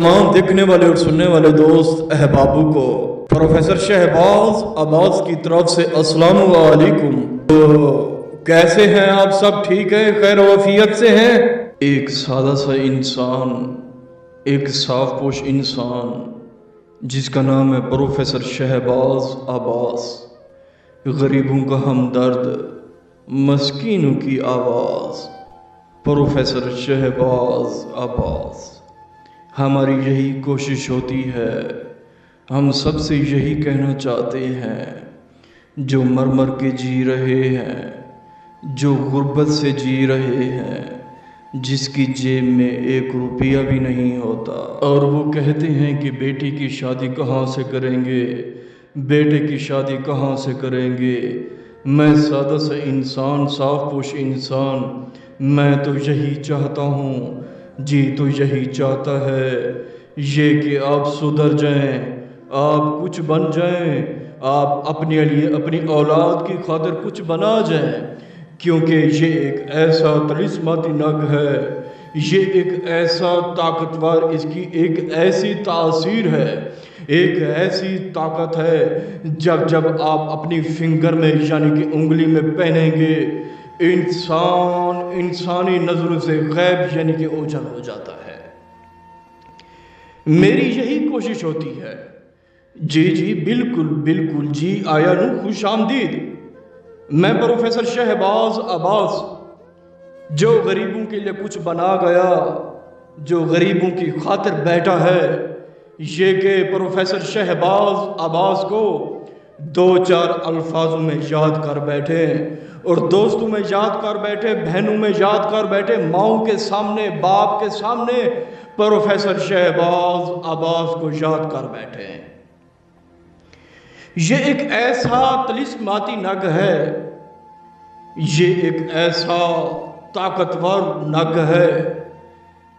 तमाम देखने वाले और सुनने वाले दोस्त अहबाबों को प्रोफेसर शहबाज अब्बास की तरफ से अस्सलाम वालेकुम। तो कैसे हैं आप सब? ठीक है, खैर वफियत से हैं? एक सादा सा इंसान, एक साफपोश इंसान जिसका नाम है प्रोफेसर शहबाज अब्बास, गरीबों का हमदर्द, मस्कीनों की आवाज़, प्रोफेसर शहबाज अब्बास। हमारी यही कोशिश होती है, हम सबसे यही कहना चाहते हैं, जो मर मर के जी रहे हैं, जो गुर्बत से जी रहे हैं, जिसकी जेब में 1 रुपया भी नहीं होता, और वो कहते हैं कि बेटी की शादी कहाँ से करेंगे, बेटे की शादी कहाँ से करेंगे। मैं सादा सा इंसान, साफपोश इंसान, मैं तो यही चाहता हूँ, जी तो यही चाहता है, ये कि आप सुधर जाएं, आप कुछ बन जाएं, आप अपने लिए, अपनी औलाद की खातिर कुछ बना जाएं, क्योंकि ये एक ऐसा तिलिस्माती नग है, ये एक ऐसा ताकतवर, इसकी एक ऐसी तासीर है, एक ऐसी ताकत है, जब जब आप अपनी फिंगर में यानी कि उंगली में पहनेंगे, इंसान इंसानी नजरों से गैब यानी कि ओझल हो जाता है। मेरी यही कोशिश होती है। जी जी बिल्कुल बिल्कुल, जी आया नू खुश आमदीद। मैं प्रोफेसर शहबाज अब्बास, जो गरीबों के लिए कुछ बना गया, जो गरीबों की खातिर बैठा है, ये कि प्रोफेसर शहबाज अब्बास को 2-4 अल्फाजों में याद कर बैठे, और दोस्तों में याद कर बैठे, बहनों में याद कर बैठे, माओं के सामने, बाप के सामने प्रोफेसर शहबाज अब्बास को याद कर बैठे। ये एक ऐसा तिलिस्माती नग है, ये एक ऐसा ताकतवर नग है,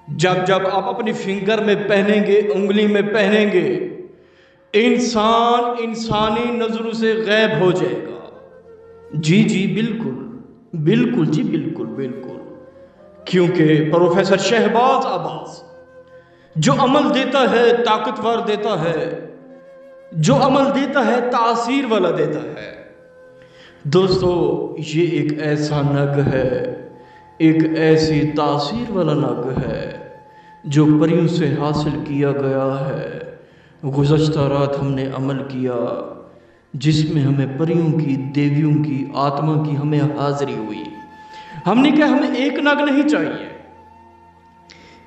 जब जब आप अपनी फिंगर में पहनेंगे, उंगली में पहनेंगे, इंसान इंसानी नजरों से गैब हो जाएगा। जी जी बिल्कुल बिल्कुल, जी बिल्कुल बिल्कुल, क्योंकि प्रोफेसर शहबाज अब्बास जो अमल देता है, ताकतवर देता है, जो अमल देता है, तासीर वाला देता है। दोस्तों, ये एक ऐसा नग है, एक ऐसी तासीर वाला नग है, जो परियों से हासिल किया गया है। गुज़श्ता रात हमने अमल किया, जिसमें हमें परियों की, देवियों की, आत्मा की हमें हाजिरी हुई। हमने कहा हमें एक नग नहीं चाहिए,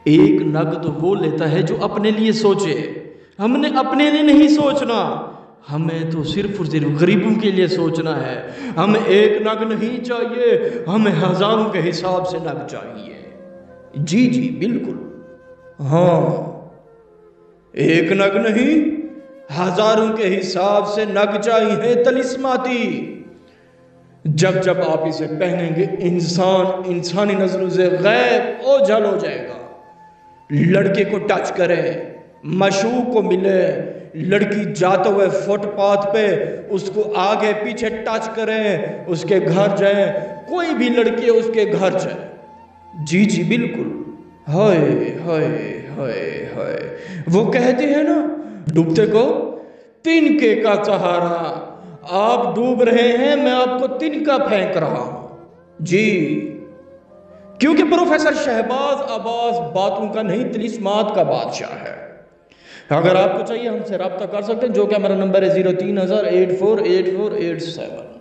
एक नग तो वो लेता है जो अपने लिए सोचे। हमने अपने लिए नहीं सोचना, हमें तो सिर्फ और सिर्फ गरीबों के लिए सोचना है। हमें एक नग नहीं चाहिए, हमें हजारों के हिसाब से नग चाहिए। जी जी बिल्कुल, हाँ, एक नग नहीं, हजारों के हिसाब से नग चाहिए तिलिस्माती। जब जब आप इसे पहनेंगे, इंसान इंसानी नजरों से गैब ओझल हो जाएगा। लड़के को टच करें, मशूक को मिले, लड़की जाते हुए फुटपाथ पे उसको आगे पीछे टच करें, उसके घर जाएं, कोई भी लड़की है उसके घर जाए। जी जी बिल्कुल, हाय हाय हाय हाय, वो कहते हैं ना, डूबते को तिनके का सहारा। आप डूब रहे हैं, मैं आपको तिनका फेंक रहा हूं। जी, क्योंकि प्रोफेसर शहबाज अब्बास बातों का नहीं, तिलिस्मात का बादशाह है। अगर आपको चाहिए हमसे रब्ता कर सकते हैं, जो कि हमारा नंबर है 03,000 848487।